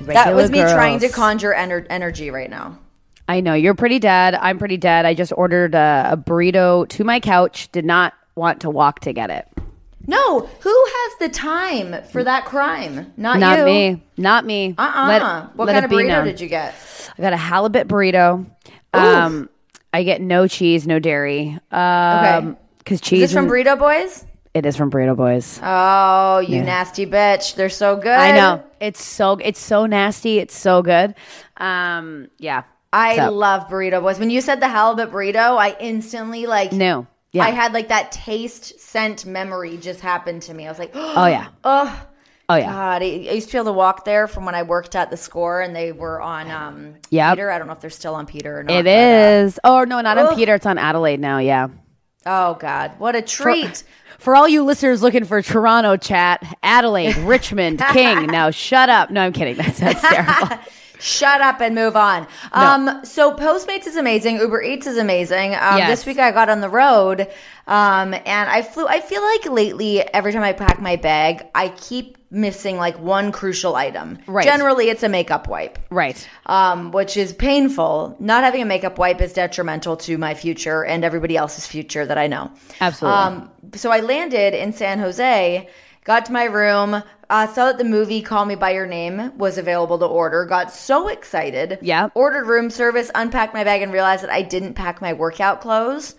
That was me trying to conjure energy right now. I know. You're pretty dead. I'm pretty dead. I just ordered a burrito to my couch. Did not want to walk to get it. No. Who has the time for that crime? Not you. Me. Not me. What kind of burrito did you get? I got a halibut burrito. I get no cheese, no dairy. Okay. Because cheese Is this from Burrito Boys? It is from Burrito Boys. Oh, you nasty bitch. They're so good. I know. It's so nasty. It's so good. Yeah. I love Burrito Boys. When you said the halibut burrito, I instantly No. Yeah. I had that taste scent memory just happened to me. I was like, oh yeah. Oh yeah. God. I used to be able to walk there from when I worked at the Score, and they were on Peter. I don't know if they're still on Peter or not. It is. Oh no, not on Peter. It's on Adelaide now. Yeah. Oh God, what a treat. For all you listeners looking for Toronto chat, Adelaide, Richmond, King. Now shut up. No, I'm kidding. That sounds terrible. Shut up and move on. No. So Postmates is amazing. Uber Eats is amazing. Yes. This week I got on the road, and I flew. I feel like lately, every time I pack my bag, I keep missing one crucial item. Right. Generally, it's a makeup wipe. Right. Which is painful. Not having a makeup wipe is detrimental to my future and everybody else's future that I know. Absolutely. So I landed in San Jose, got to my room, saw that the movie Call Me By Your Name was available to order, got so excited. Yeah. Ordered room service, unpacked my bag, and realized that I didn't pack my workout clothes.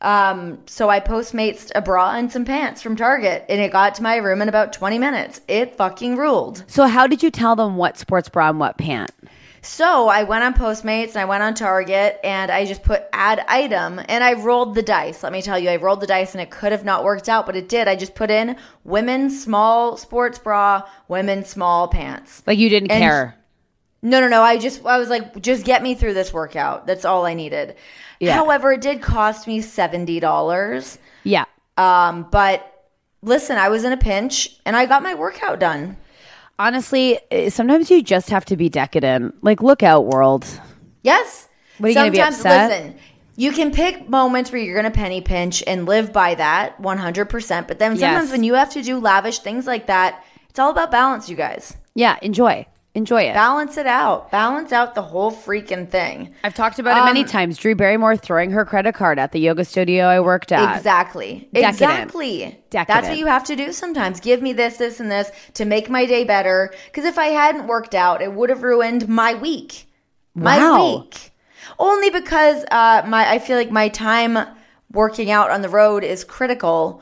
So I Postmates a bra and some pants from Target, and it got to my room in about 20 minutes. It fucking ruled. So how did you tell them what sports bra and what pant? So I went on Postmates and I went on Target and I just put add item and I rolled the dice. Let me tell you, I rolled the dice and it could have not worked out, but it did. I just put in women's small sports bra, women's small pants. You didn't care. No. I was like, just get me through this workout. That's all I needed. Yeah. However, it did cost me $70. Yeah. But listen, I was in a pinch and I got my workout done. Honestly, sometimes you just have to be decadent. Look out, world. Yes. What are you going to be upset? Listen, you can pick moments where you're going to penny pinch and live by that 100%. But then sometimes when you have to do lavish things like that, it's all about balance, you guys. Yeah, enjoy it. Balance it out. Balance out the whole freaking thing. I've talked about it many times. Drew Barrymore throwing her credit card at the yoga studio I worked at. Exactly. Decadent. Exactly. That's what you have to do sometimes. Give me this, this, and this to make my day better. Because if I hadn't worked out, it would have ruined my week. My week. Only because I feel like my time working out on the road is critical.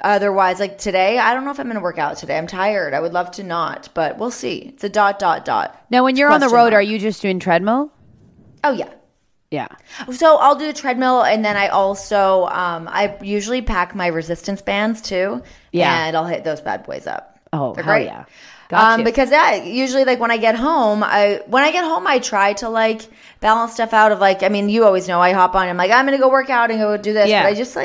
Otherwise, today, I don't know if I'm going to work out today. I'm tired. I would love to not, but we'll see. It's a ... Now, when you're on the road, are you just doing treadmill? Oh, yeah. Yeah. So I'll do a treadmill, and then I also, I usually pack my resistance bands too. Yeah. And I'll hit those bad boys up. Oh, they're hell great. Yeah. Got you. Because usually when I get home, I try to balance stuff out of you always know I hop on. I'm I'm going to go work out and go do this. Yeah. But I just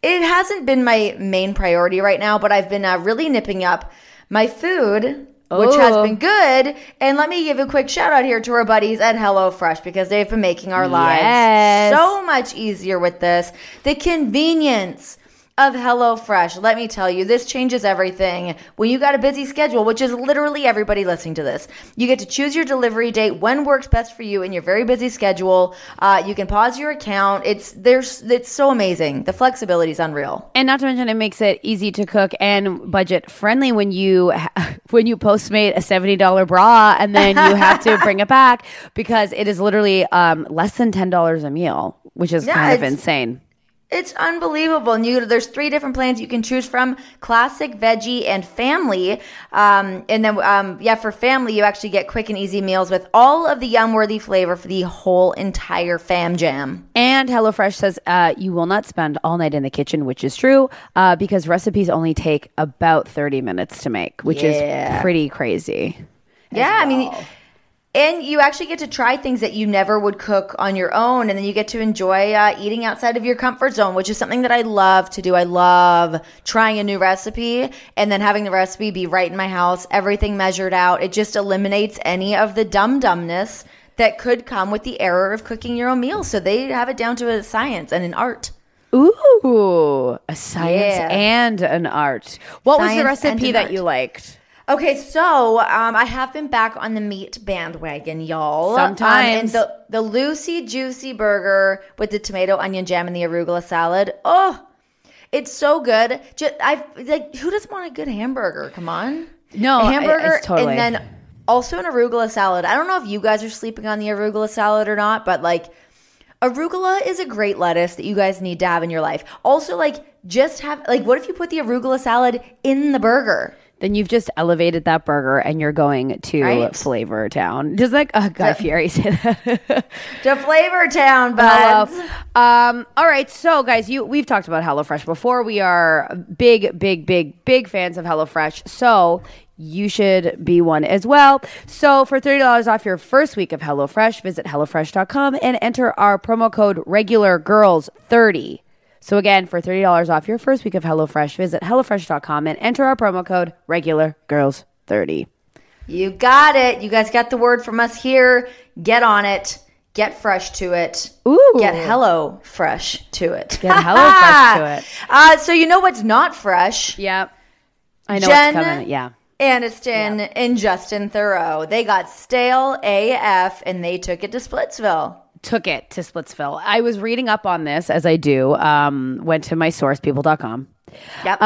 it hasn't been my main priority right now, but I've been really nipping up my food, which has been good. And let me give a quick shout out here to our buddies at HelloFresh because they've been making our lives so much easier with this. The convenience of HelloFresh. Let me tell you, this changes everything. When you got a busy schedule, which is literally everybody listening to this, you get to choose your delivery date when works best for you in your very busy schedule. You can pause your account. It's so amazing. The flexibility is unreal. And not to mention, it makes it easy to cook and budget friendly when you Postmate a $70 bra and then you have to bring it back because it is literally less than $10 a meal, which is kind of insane. It's unbelievable. And there's 3 different plans you can choose from: classic, veggie, and family. And then, for family, you actually get quick and easy meals with all of the yum-worthy flavor for the whole entire fam jam. And HelloFresh says you will not spend all night in the kitchen, which is true, because recipes only take about 30 minutes to make, which is pretty crazy. Yeah, well. And you actually get to try things that you never would cook on your own. And then you get to enjoy eating outside of your comfort zone, which is something that I love to do. I love trying a new recipe and then having the recipe be right in my house, everything measured out. It just eliminates any of the dumbness that could come with the error of cooking your own meals. So they have it down to a science and an art. Ooh, Ooh, a science and an art. What was the recipe that you liked? Okay, so I have been back on the meat bandwagon, y'all. Sometimes. And the Lucy Juicy burger with the tomato, onion jam, and the arugula salad. Oh, it's so good. Who doesn't want a good hamburger? Come on. No, a hamburger, totally. and then also an arugula salad. I don't know if you guys are sleeping on the arugula salad or not, but like arugula is a great lettuce that you guys need to have in your life. Also, like just have what if you put the arugula salad in the burger? Then you've just elevated that burger and you're going to Flavor Town. Just like Guy Fieri say that. To Flavor Town, buds. All right. So guys, we've talked about HelloFresh before. We are big fans of HelloFresh. So you should be one as well. So for $30 off your first week of HelloFresh, visit HelloFresh.com and enter our promo code REGULARGIRLS30. So again, for $30 off your first week of HelloFresh, visit HelloFresh.com and enter our promo code REGULARGIRLS30. You got it. You guys got the word from us here. Get on it. Get fresh to it. Ooh. Get Hello Fresh to it. Get HelloFresh to it. So you know what's not fresh? Yeah. I know Jen what's coming. Yeah. Aniston and Justin Theroux. They got stale AF and they took it to Splitsville. I was reading up on this, as I do. Went to my source, people.com. Yep.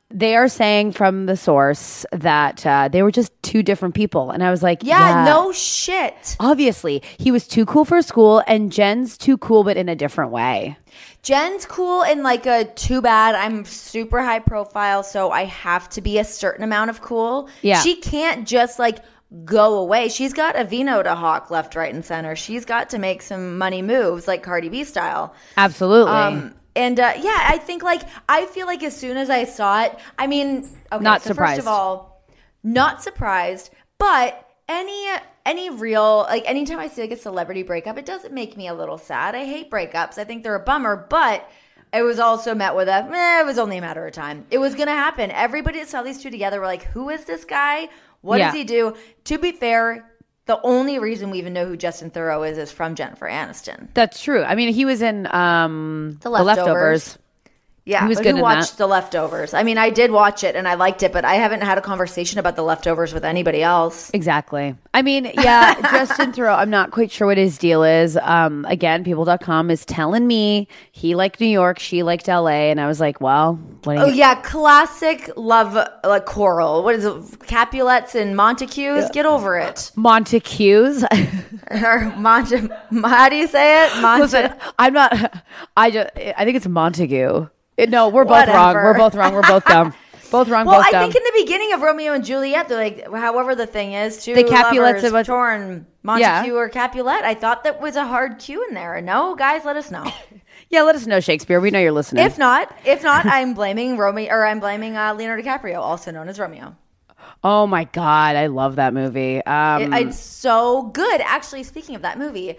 They are saying from the source that they were just two different people. And I was like, no shit. Obviously, he was too cool for school, and Jen's too cool, but in a different way. Jen's cool in like a too bad. I'm super high profile, so I have to be a certain amount of cool. Yeah. She can't just like go away. She's got a vino to hawk left, right, and center. She's got to make some money moves like Cardi B style. Absolutely. I think I feel like as soon as I saw it, I mean, okay, not so surprised. First of all, not surprised, but any real, like anytime I see like a celebrity breakup, it doesn't make me a little sad. I hate breakups. I think they're a bummer, but it was also met with it was only a matter of time. It was going to happen. Everybody that saw these two together were like, who is this guy? What does he do? To be fair, the only reason we even know who Justin Theroux is from Jennifer Aniston. That's true. I mean, he was in The Leftovers. Yeah, he was but good who in watched that. The Leftovers? I mean, I did watch it and I liked it, but I haven't had a conversation about The Leftovers with anybody else. Exactly. I mean, yeah, Justin Theroux, I'm not quite sure what his deal is. Again, people.com is telling me he liked New York, she liked LA, and I was like, well, what are you... yeah, classic love like Coral. What is it? Capulets and Montagues? Yeah. Get over it. Montagues? Or how do you say it? Listen, I think it's Montague. No, we're both wrong. We're both wrong. We're both dumb. Both wrong, well, both dumb. I think in the beginning of Romeo and Juliet, they're like, however the thing is, two the Capulets lovers torn, Montague or Capulet. I thought that was a hard cue in there. No, guys, let us know. Yeah, let us know, Shakespeare. We know you're listening. If not, I'm blaming Leonardo DiCaprio, also known as Romeo. Oh my God, I love that movie. It's so good. Actually, speaking of that movie,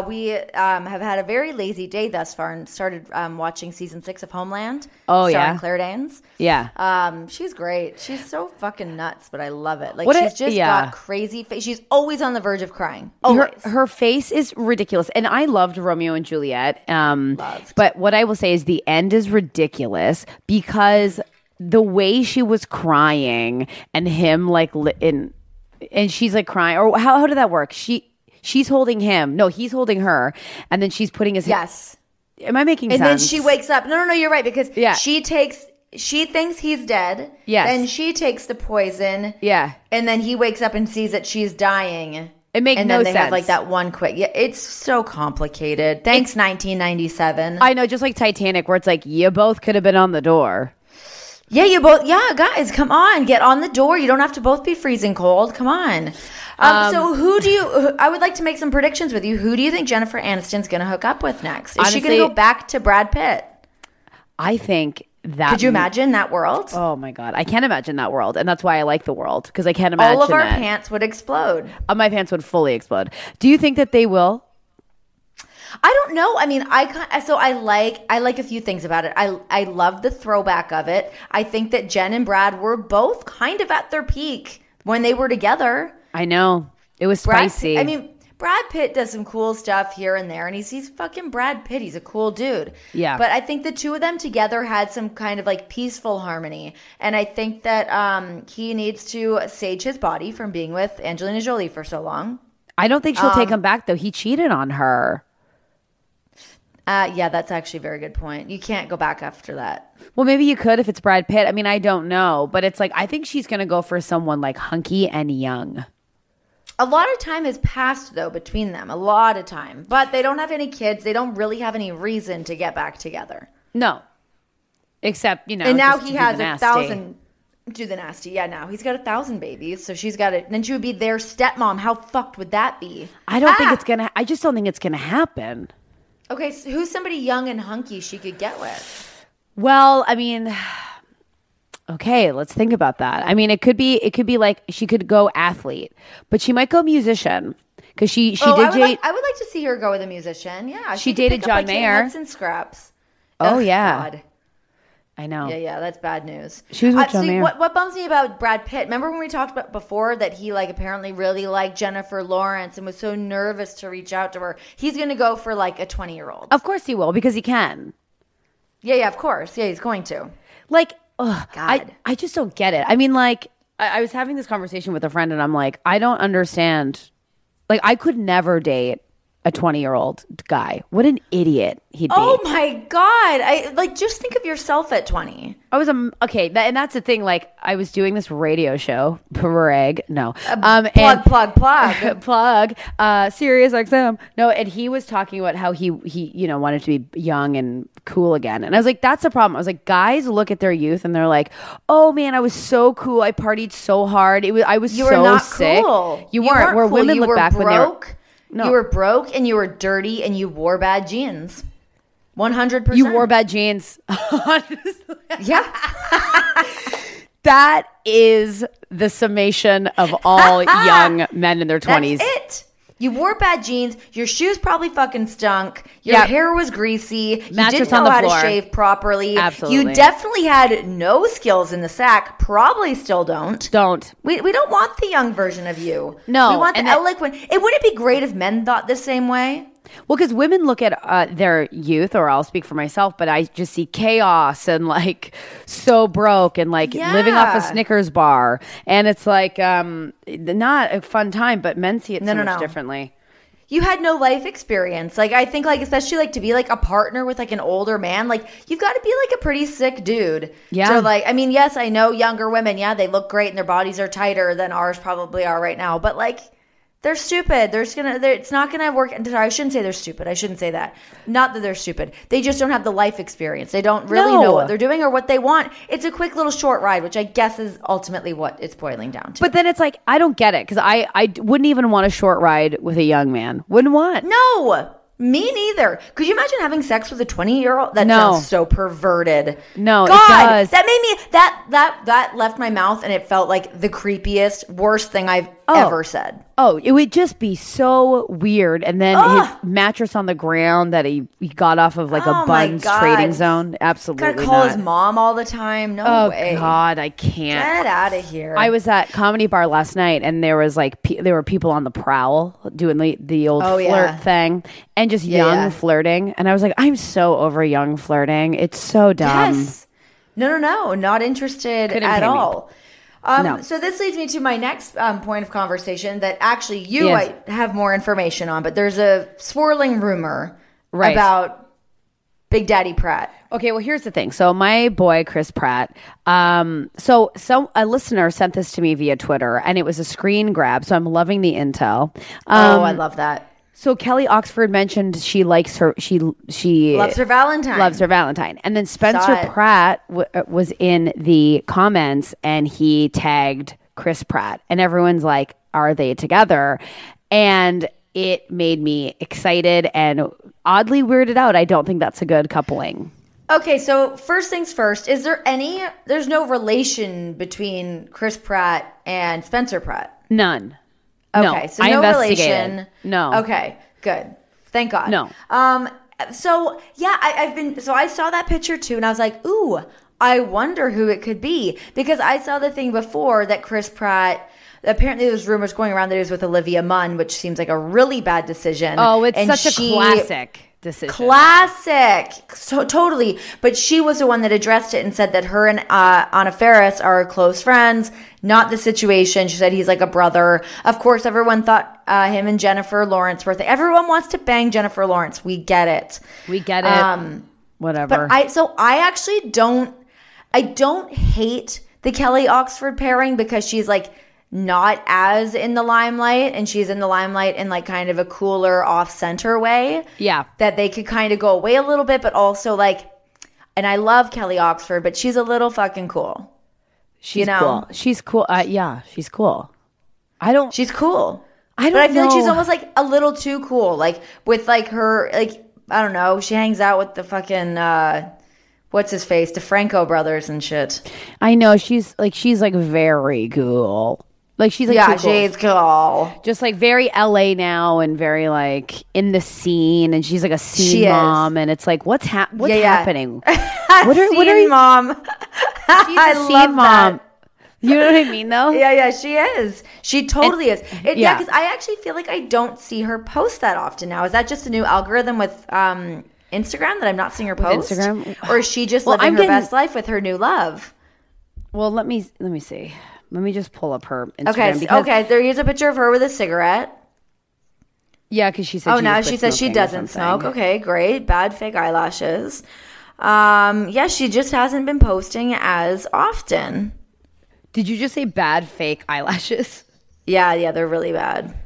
we have had a very lazy day thus far and started watching season 6 of Homeland. Oh, starring Claire Danes. Yeah. She's great. She's so fucking nuts, but I love it. Like she's just got crazy face. She's always on the verge of crying. Always. Her face is ridiculous. And I loved Romeo and Juliet. But what I will say is the end is ridiculous because the way she was crying and him and she's like crying, or how did that work? She's holding him. No, he's holding her, and then she's putting his yes. Am I making sense? And then she wakes up. No, you're right because yeah. She thinks he's dead. Yes. Then she takes the poison. Yeah. And then he wakes up and sees that she's dying. It makes no sense. And then they have like that one quick. Yeah, it's so complicated. Thanks, 1997. I know, just like Titanic, where it's like you both could have been on the door. Yeah, guys, come on, get on the door. You don't have to both be freezing cold. Come on. So I would like to make some predictions with you. Who do you think Jennifer Aniston's going to hook up with next? Is she going to go back to Brad Pitt? I think that. Could you imagine that world? Oh my God. I can't imagine that world. And that's why I like the world, because I can't imagine all of our pants would explode. My pants would fully explode. Do you think that they will? I don't know. I mean, I like a few things about it. I love the throwback of it. I think that Jen and Brad were both kind of at their peak when they were together. I know. It was spicy. Brad Pitt does some cool stuff here and there, and he's fucking Brad Pitt. He's a cool dude. Yeah. But I think the two of them together had some kind of like peaceful harmony, and I think that he needs to sage his body from being with Angelina Jolie for so long. I don't think she'll take him back though. He cheated on her. Yeah, that's actually a very good point. You can't go back after that. Well, maybe you could if it's Brad Pitt. I mean, I don't know, but it's like I think she's gonna go for someone like hunky and young. A lot of time has passed, though, between them. A lot of time. But they don't have any kids. They don't really have any reason to get back together. No. Except, and now he has 1,000. Do the nasty. Yeah, now he's got 1,000 babies. So she's got it. Then she would be their stepmom. How fucked would that be? I just don't think it's going to happen. Okay, so who's somebody young and hunky she could get with? Well, I mean... Okay, let's think about that. I mean, it could be like she could go athlete, but she might go musician because she did. I would like to see her go with a musician. Yeah, she dated John Mayer. And scraps. Oh yeah, God. I know. Yeah, that's bad news. She was with John Mayer. What bums me about Brad Pitt? Remember when we talked about before that he like apparently really liked Jennifer Lawrence and was so nervous to reach out to her? He's going to go for like a 20-year-old. Of course he will because he can. Yeah, of course. Yeah, he's going to. Like. Oh, God. I just don't get it. I mean, like, I was having this conversation with a friend, and I'm like, I don't understand. Like, I could never date a 20-year-old guy. What an idiot he'd be. Oh, my God. Just think of yourself at 20. I was, okay, and that's the thing. Like, I was doing this radio show, Plug, Sirius XM. No, and he was talking about how he wanted to be young and cool again. And I was like, that's the problem. I was like, guys look at their youth and they're like, oh man, I was so cool. I partied so hard. I was you so were not sick. Cool. You weren't. Where cool. women you look back broke. when they were. No. You were broke and you were dirty and you wore bad jeans. 100%. You wore bad jeans. Yeah. That is the summation of all young men in their 20s. That's it. You wore bad jeans. Your shoes probably fucking stunk. Your hair was greasy. You didn't know how to shave properly. Absolutely. You definitely had no skills in the sack. Probably still don't. We don't want the young version of you. No. We want the eloquent. Wouldn't it be great if men thought the same way? Well, because women look at their youth, or I'll speak for myself, but I just see chaos and like so broke and like living off a Snickers bar. And it's like not a fun time, but men see it so much differently. You had no life experience. Like, I think, like, especially, like, to be, like, a partner with, like, an older man, like, you've got to be, like, a pretty sick dude. Yeah. So, like, I mean, yes, I know younger women, they look great and their bodies are tighter than ours probably are right now. But, like, they're stupid. It's not going to work. I shouldn't say they're stupid. I shouldn't say that. Not that they're stupid. They just don't have the life experience. They don't really know what they're doing or what they want. It's a quick little short ride, which I guess is ultimately what it's boiling down to. But then it's like, I don't get it because I wouldn't even want a short ride with a young man. Wouldn't want. No. Me neither. Could you imagine having sex with a 20-year-old? That sounds so perverted. No, God, it does. That made me that left my mouth and it felt like the creepiest, worst thing I've ever said. Oh, it would just be so weird. And then his mattress on the ground that he got off of like a Buns trading zone. Absolutely gotta call his mom all the time. No way. Oh God, I can't. Get out of here. I was at Comedy Bar last night and there was like there were people on the prowl doing the old flirt thing and just young flirting. And I was like, I'm so over young flirting. It's so dumb. Yes. No. Not interested at all. No. So this leads me to my next point of conversation that actually I have more information on, but there's a swirling rumor about Big Daddy Pratt. Okay, well, here's the thing. So my boy, Chris Pratt, so a listener sent this to me via Twitter, and it was a screen grab, so I'm loving the intel. I love that. So Kelly Oxford mentioned she likes her. She loves her Valentine. Loves her Valentine. And then Spencer Pratt was in the comments and he tagged Chris Pratt. And everyone's like, "Are they together?" And it made me excited and oddly weirded out. I don't think that's a good coupling. Okay, so first things first. There's no relation between Chris Pratt and Spencer Pratt? None. Okay, no, so no relation. No. Okay, good. Thank God. No. So yeah, I saw that picture too, and I was like, ooh, I wonder who it could be because I saw the thing before that Chris Pratt. apparently there's rumors going around that he was with Olivia Munn, which seems like a really bad decision. Oh, it's such a classic decision. Classic. So totally. But she was the one that addressed it and said that her and Anna Faris are close friends, not the situation. She said he's like a brother. Of course, everyone thought him and Jennifer Lawrence were everyone wants to bang Jennifer Lawrence. We get it. We get it. Whatever. But I actually don't hate the Kelly Oxford pairing because she's like not as in the limelight, and she's in the limelight in like kind of a cooler off-center way. Yeah. That they could kind of go away a little bit, but also like, and I love Kelly Oxford, but she's a little fucking cool. She's cool. She's cool. Yeah, she's cool. She's cool. But I feel like she's almost like a little too cool. Like with like her, like, I don't know, she hangs out with the fucking, what's his face? DeFranco brothers and shit. I know. She's like very cool. Like she's like, yeah, she's cool. Just like very LA now and very like in the scene, and she's like a scene mom, and it's like what's happening? What are you, mom? She's a scene mom. You know what I mean, though? Yeah, she is. She totally is. Yeah, because I actually feel like I don't see her post that often now. Is that just a new algorithm with Instagram that I'm not seeing her post? Instagram? Or is she just living her best life with her new love? Well, let me see. Let me just pull up her Instagram. Okay. There is a picture of her with a cigarette. Yeah, because she said. Oh, now she says she doesn't smoke. Okay, great. Bad fake eyelashes. Yeah, she just hasn't been posting as often. Did you just say bad fake eyelashes? Yeah, they're really bad.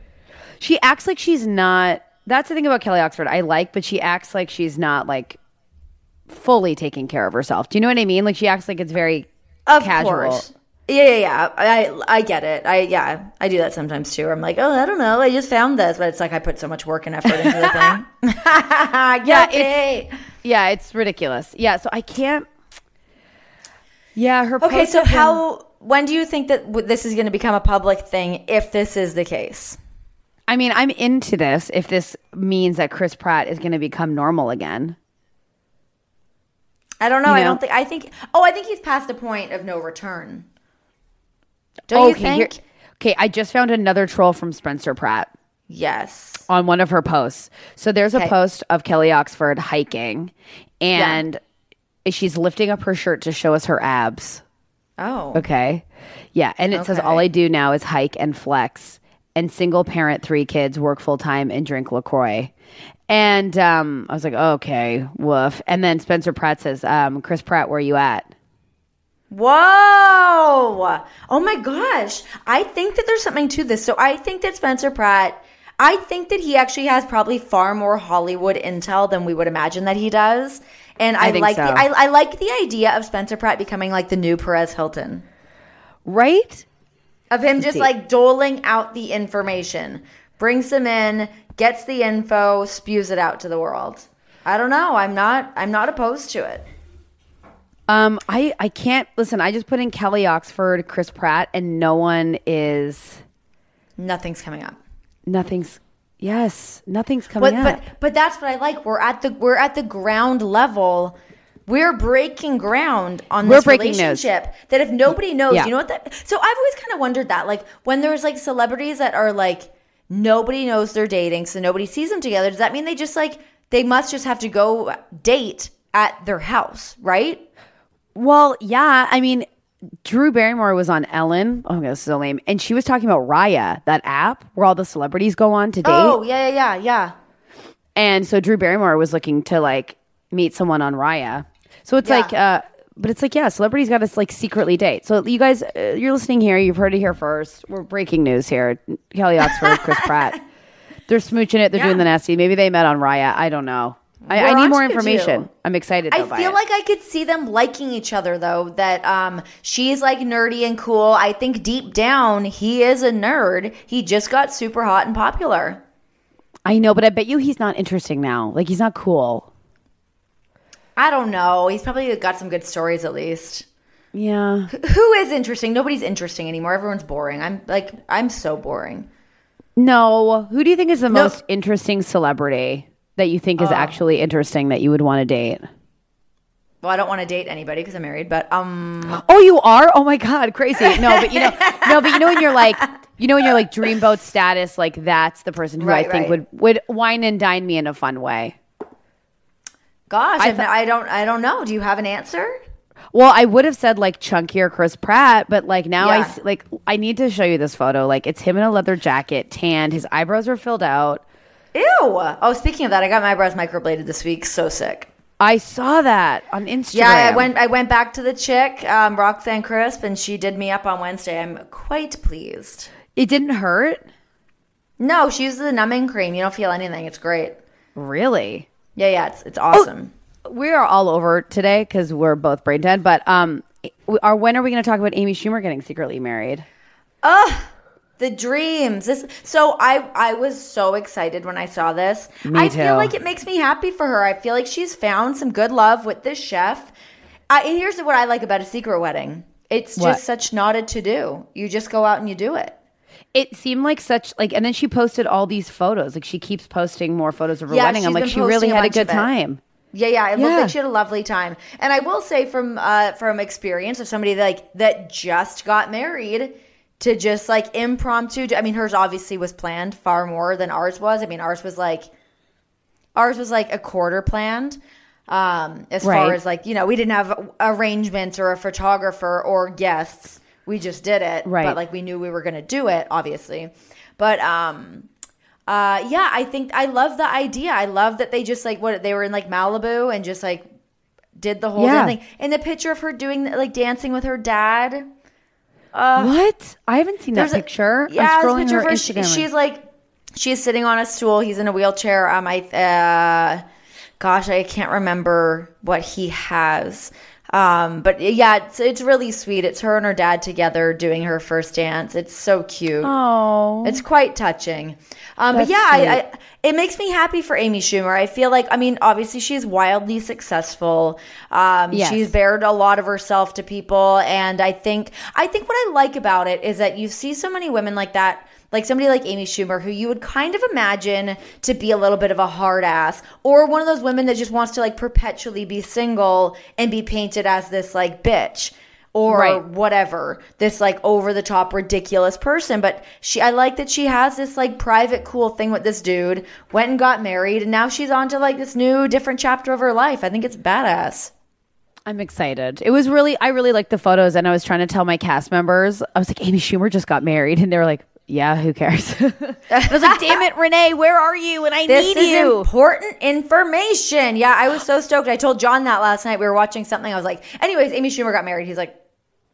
She acts like she's not. That's the thing about Kelly Oxford I like, but she acts like she's not like fully taking care of herself. Do you know what I mean? Like she acts like it's very casual. Course. Yeah. I get it. I do that sometimes too. I'm like, oh, I don't know. I just found this, but it's like I put so much work and effort into the thing. It's ridiculous. Yeah, so I can't. Yeah, her. Okay, so when do you think that this is going to become a public thing? If this is the case, I mean, I'm into this. If this means that Chris Pratt is going to become normal again. I don't know. I think he's past a point of no return. Don't you think? Okay, I just found another troll from Spencer Pratt. Yes. On one of her posts. So there's a post of Kelly Oxford hiking, and she's lifting up her shirt to show us her abs. Oh. Okay. Yeah, and it says, all I do now is hike and flex, and single parent, 3 kids, work full time, and drink LaCroix. And I was like, okay, woof. And then Spencer Pratt says, Chris Pratt, where you at? Whoa. Oh my gosh. I think that there's something to this. So I think that Spencer Pratt, I think that he actually has probably far more Hollywood intel than we would imagine that he does. And I like the idea of Spencer Pratt becoming like the new Perez Hilton. Right? Of him just like doling out the information. Brings them in, gets the info, spews it out to the world. I don't know. I'm not opposed to it. I can't listen. I just put in Kelly Oxford, Chris Pratt, and nothing's coming up. Nothing's coming up. But that's what I like. We're at the ground level. We're breaking ground on this relationship news. That if nobody knows, you know what that. So I've always kind of wondered that, like when there's like celebrities that are like nobody knows they're dating, so nobody sees them together. Does that mean they must just have to go date at their house, right? Well, yeah. I mean, Drew Barrymore was on Ellen. Oh my God, this is so lame. And she was talking about Raya, that app where all the celebrities go on to date. Oh, yeah. And so Drew Barrymore was looking to like meet someone on Raya. So it's like, but it's like, yeah, celebrities got to like secretly date. So you guys, you're listening here. You've heard it here first. We're breaking news here. Kelly Oxford, Chris Pratt. They're smooching it. They're doing the nasty. Maybe they met on Raya. I don't know. I need more information. I'm excited. I feel like I could see them liking each other, though. That she's like nerdy and cool. I think deep down he is a nerd. He just got super hot and popular. I know, but I bet you he's not interesting now. Like he's not cool. I don't know. He's probably got some good stories at least. Yeah. Who is interesting? Nobody's interesting anymore. Everyone's boring. I'm so boring. No. Who do you think is the most interesting celebrity that you think is actually interesting that you would want to date? Well, I don't want to date anybody because I'm married, but Oh, you are? Oh my God, crazy. No, but you know when you're like, You know, when you're like dreamboat status, like that's the person who I think would wine and dine me in a fun way. Gosh, I don't know. Do you have an answer? Well, I would have said like chunkier Chris Pratt, but like now I need to show you this photo. Like it's him in a leather jacket, tanned. His eyebrows are filled out. Ew. Oh, speaking of that, I got my eyebrows microbladed this week. So sick. I saw that on Instagram. Yeah, I went back to the chick, Roxanne Crisp, and she did me up on Wednesday. I'm quite pleased. It didn't hurt? No, she uses the numbing cream. You don't feel anything. It's great. Really? Yeah, it's awesome. Oh, we are all over today because we're both brain dead. But when are we going to talk about Amy Schumer getting secretly married? The dreams. So I was so excited when I saw this. Me too. Feel like it makes me happy for her. I feel like she's found some good love with this chef. Here's what I like about a secret wedding. It's just such not a to-do. You just go out and you do it. It seemed like such like, and then she posted all these photos. Like she keeps posting more photos of her wedding. I'm like, she really had a good time. Yeah. It looked like she had a lovely time. And I will say from experience of somebody that just got married to just like impromptu. I mean, hers obviously was planned far more than ours was. I mean, ours was like a quarter planned. As far as like, we didn't have arrangements or a photographer or guests. We just did it. Right. But like we knew we were going to do it, obviously. But I think I love the idea. I love that they just like they were in like Malibu and just like did the whole thing. And the picture of her doing like dancing with her dad. What? I haven't seen that picture. I'm scrolling her Instagram. She's sitting on a stool. He's in a wheelchair. Gosh, I can't remember what he has. But yeah, it's really sweet. It's her and her dad together doing her first dance. It's so cute. Oh, it's quite touching. But yeah, it makes me happy for Amy Schumer. I feel like, I mean, obviously she's wildly successful. She's bared a lot of herself to people. And I think what I like about it is that you see so many women like that. Like somebody like Amy Schumer, who you would kind of imagine to be a little bit of a hard ass, or one of those women that just wants to like perpetually be single and be painted as this like bitch or whatever, this like over the top ridiculous person. But I like that she has this like private cool thing with this dude, went and got married, and now she's on to like this new different chapter of her life. I think it's badass. I'm excited. I really liked the photos, and I was trying to tell my cast members, I was like, Amy Schumer just got married, and they were like, yeah, who cares? I was like, damn it, Renee, where are you? And I need you. This is important information. Yeah, I was so stoked. I told John that last night. We were watching something. I was like, anyways, Amy Schumer got married. He's like,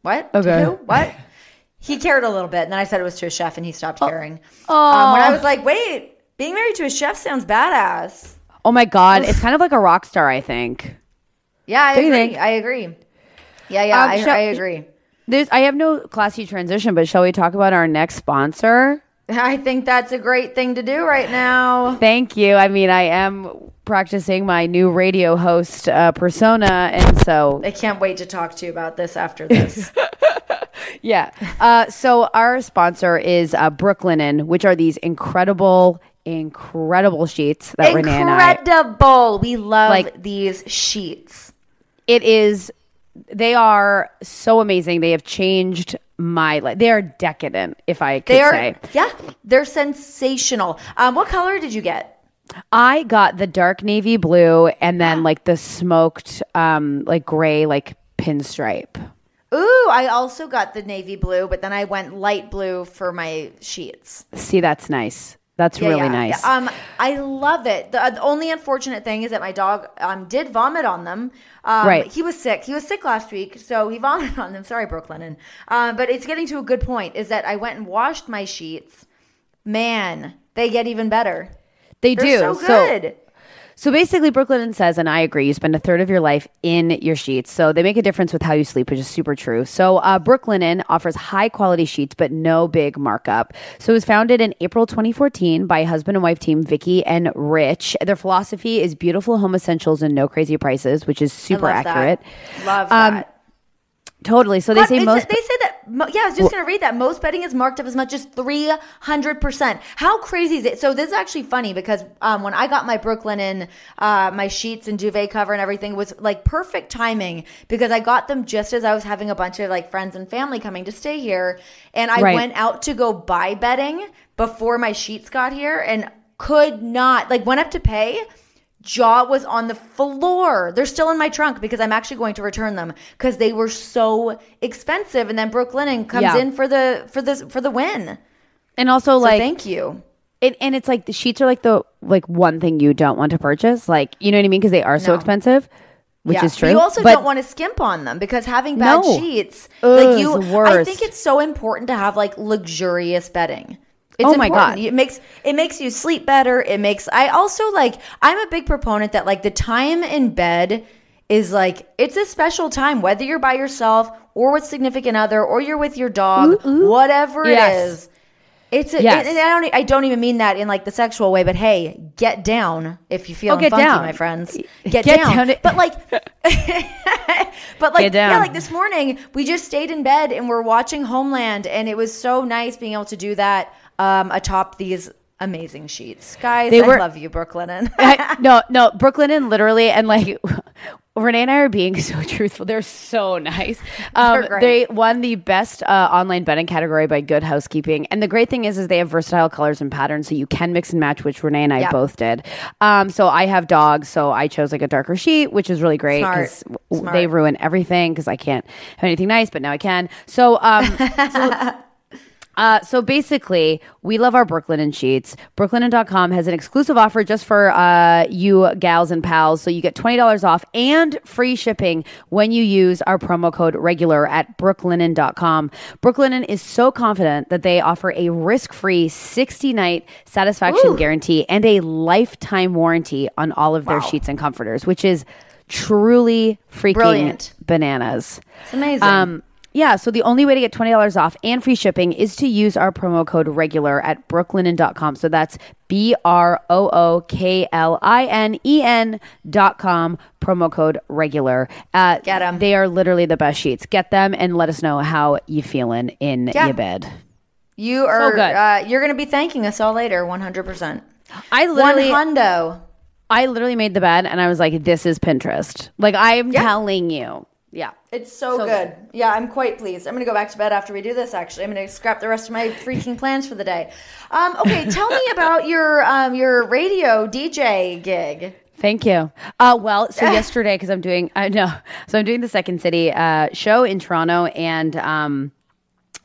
what? Okay. Who? What? He cared a little bit. And then I said it was to a chef, and he stopped caring. When I was like, wait, being married to a chef sounds badass. Oh, my God. It's kind of like a rock star, I think. Yeah, I agree. Yeah, I agree. I have no classy transition, but shall we talk about our next sponsor? I think that's a great thing to do right now. Thank you. I mean, I am practicing my new radio host persona, and so I can't wait to talk to you about this after this. Yeah. So our sponsor is Brooklinen, which are these incredible sheets that Renee and I... Incredible. We love these sheets. They are so amazing. They have changed my life. They are decadent, if I could say. Yeah, they're sensational. What color did you get? I got the dark navy blue and then like the smoked like gray like pinstripe. Ooh, I also got the navy blue, but then I went light blue for my sheets. See, that's nice. That's really nice. Yeah. I love it. The only unfortunate thing is that my dog did vomit on them. Right. He was sick. He was sick last week, so he vomited on them. Sorry, Brooklinen. But it's getting to a good point, is that I went and washed my sheets. Man, they get even better. They're do. So good. So basically, Brooklinen says, and I agree, you spend a third of your life in your sheets. So they make a difference with how you sleep, which is super true. So Brooklinen offers high-quality sheets, but no big markup. So it was founded in April 2014 by husband and wife team Vicky and Rich. Their philosophy is beautiful home essentials and no crazy prices, which is super accurate. Love that. Totally. So they say that Yeah, I was just going to read that. Most bedding is marked up as much as 300%. How crazy is it? So this is actually funny because when I got my Brooklinen, my sheets and duvet cover and everything, it was like perfect timing because I got them just as I was having a bunch of like friends and family coming to stay here. And I went out to go buy bedding before my sheets got here and could not, like went up to pay. Jaw was on the floor. They're still in my trunk because I'm actually going to return them because they were so expensive. And then Brooklinen comes in for the win. And also, so like, thank you. And it's like the sheets are like the one thing you don't want to purchase, like, you know what I mean, because they are so expensive, which is true. You also don't want to skimp on them because having bad sheets, like you, I think it's so important to have like luxurious bedding. It's important. God. It makes you sleep better. I also like, I'm a big proponent that like the time in bed is like, it's a special time, whether you're by yourself or with significant other, or you're with your dog, whatever it is. I don't even mean that in like the sexual way, but hey, get down if you feel funky, my friends. Get down. But like, yeah, like this morning we just stayed in bed and we're watching Homeland, and it was so nice being able to do that atop these amazing sheets. Guys, I love you, Brooklinen. No, Brooklinen literally, and like Renee and I are being so truthful. They're so nice. They won the best online bedding category by Good Housekeeping. And the great thing is they have versatile colors and patterns, so you can mix and match, which Renee and I both did. So I have dogs, so I chose like a darker sheet, which is really great because they ruin everything because I can't have anything nice, but now I can. So basically, we love our Brooklinen sheets. Brooklinen.com has an exclusive offer just for you gals and pals. So you get $20 off and free shipping when you use our promo code regular at brooklinen.com. Brooklinen is so confident that they offer a risk-free 60-night satisfaction guarantee and a lifetime warranty on all of their sheets and comforters, which is truly freaking bananas. It's amazing. Yeah, so the only way to get $20 off and free shipping is to use our promo code regular at brooklinen.com. So that's BROOKLINEN.com, promo code regular. Get them. They are literally the best sheets. Get them and let us know how you feeling in your bed. You are so good. You're going to be thanking us all later, 100%. I literally made the bed and I was like, this is Pinterest. Like, I am telling you. Yeah. It's so good. Yeah, I'm quite pleased. I'm going to go back to bed after we do this, actually. I'm going to scrap the rest of my freaking plans for the day. Okay, tell me about your radio DJ gig. Thank you. Well, so yesterday, because I'm doing the Second City show in Toronto, and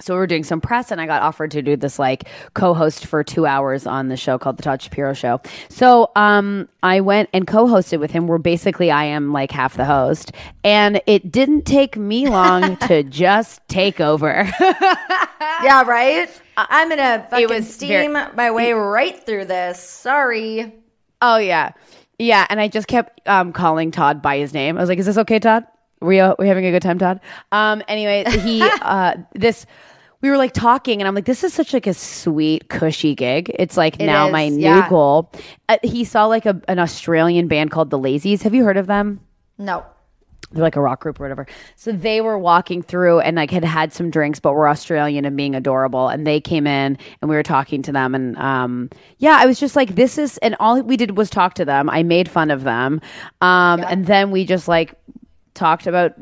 so we were doing some press, and I got offered to do this like co-host for 2 hours on the show called The Todd Shapiro Show. So I went and co-hosted with him, where basically I am like half the host, and it didn't take me long to just take over. Yeah, right? I'm going to fucking steam my way right through this. Sorry. Oh, yeah. Yeah, and I just kept calling Todd by his name. I was like, is this okay, Todd? We having a good time, Todd? Anyway, we were like talking, and I'm like, this is such like a sweet, cushy gig. It's like my new goal. He saw like an Australian band called The Lazies. Have you heard of them? No. They're like a rock group or whatever. So they were walking through and like had some drinks, but were Australian and being adorable. And they came in and we were talking to them. And I was just like, this is, and all we did was talk to them. I made fun of them. And then we just like talked about,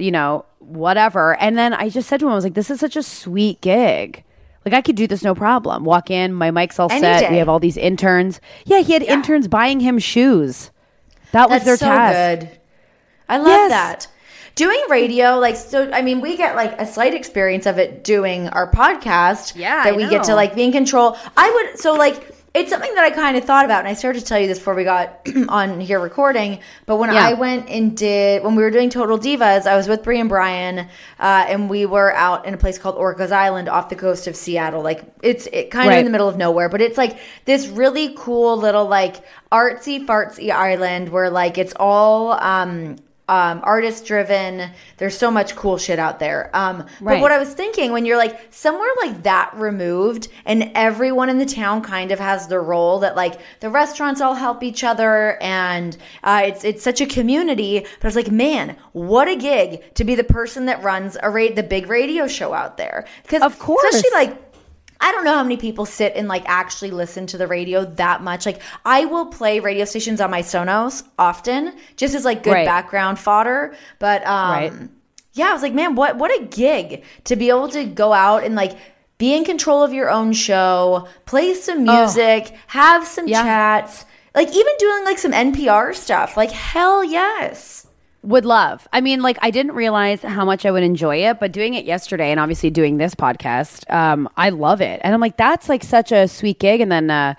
whatever. And then I just said to him, I was like, this is such a sweet gig. Like, I could do this no problem. Walk in, my mic's all set. Day. We have all these interns. Yeah, he had interns buying him shoes. That's was their task. Good. I love that. Doing radio, we get like a slight experience of it doing our podcast. Yeah, that we get to like be in control. It's something that I kind of thought about, and I started to tell you this before we got on here recording. But when I went and when we were doing Total Divas, I was with Brie and Brian, and we were out in a place called Orcas Island off the coast of Seattle. Like it's kind of in the middle of nowhere, but it's like this really cool little like artsy fartsy island where like it's all artist driven. There's so much cool shit out there. But Right. what I was thinking, when you're like somewhere like that removed and everyone in the town kind of has their role, that like the restaurants all help each other and it's such a community. But I was like, man, what a gig to be the person that runs the big radio show out there. Because Of course. especially like, I don't know how many people sit and like actually listen to the radio that much. Like I will play radio stations on my Sonos often just as like good Right. background fodder. But Right. yeah, I was like, man, what a gig to be able to go out and like be in control of your own show, play some music, have some Yeah. chats, like even doing like some NPR stuff. Like hell yes. Would love. I mean, like, I didn't realize how much I would enjoy it, but doing it yesterday and obviously doing this podcast, I love it. And I'm like, that's like such a sweet gig. And then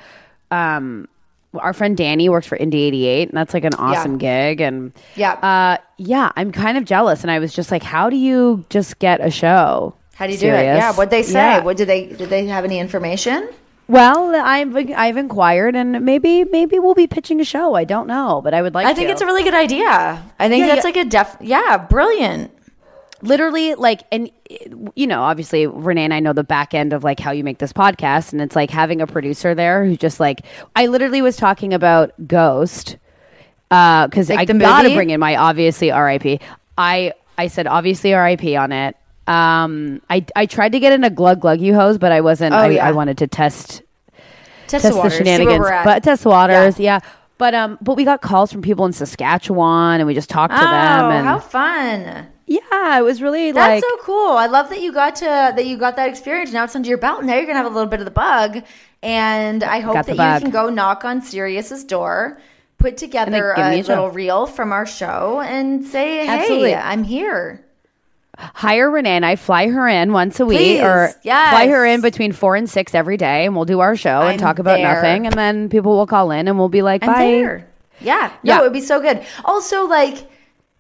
our friend Danny works for Indie 88, and that's like an awesome gig. And Yeah. yeah, I'm kind of jealous. And I was just like, how do you just get a show? How do you do it? Serious? Yeah. What'd they say? Yeah. What did they have any information? Well, I've inquired, and maybe we'll be pitching a show. I don't know, but I would like to. I think it's a really good idea. I think Yeah, that's like brilliant. Literally, like, and you know, obviously Renee and I know the back end of like how you make this podcast, and it's like having a producer there who just like, I literally was talking about Ghost because Like I the gotta movie? bring in my obviously RIP. I said obviously RIP on it. I tried to get in a Glug Glug You hose, but I wasn't. I wanted to test Test the waters, see where shenanigans, we're at. but test the waters, yeah. But we got calls from people in Saskatchewan, and we just talked to them. And how fun! yeah, it was really That's like so cool. I love that you got that experience. Now it's under your belt. Now you're gonna have a little bit of the bug, and I hope Got that the bug. you can go knock on Sirius's door, put together give me a a show. little reel from our show, and say, "Hey, Absolutely. I'm here." hire Renee and I, fly her in once a week, Please, or yes. fly her in between 4 and 6 every day, and we'll do our show and I'm talk about there. nothing, and then people will call in, and we'll be like, I'm bye. there. Yeah. No, Yeah. it would be so good. Also, like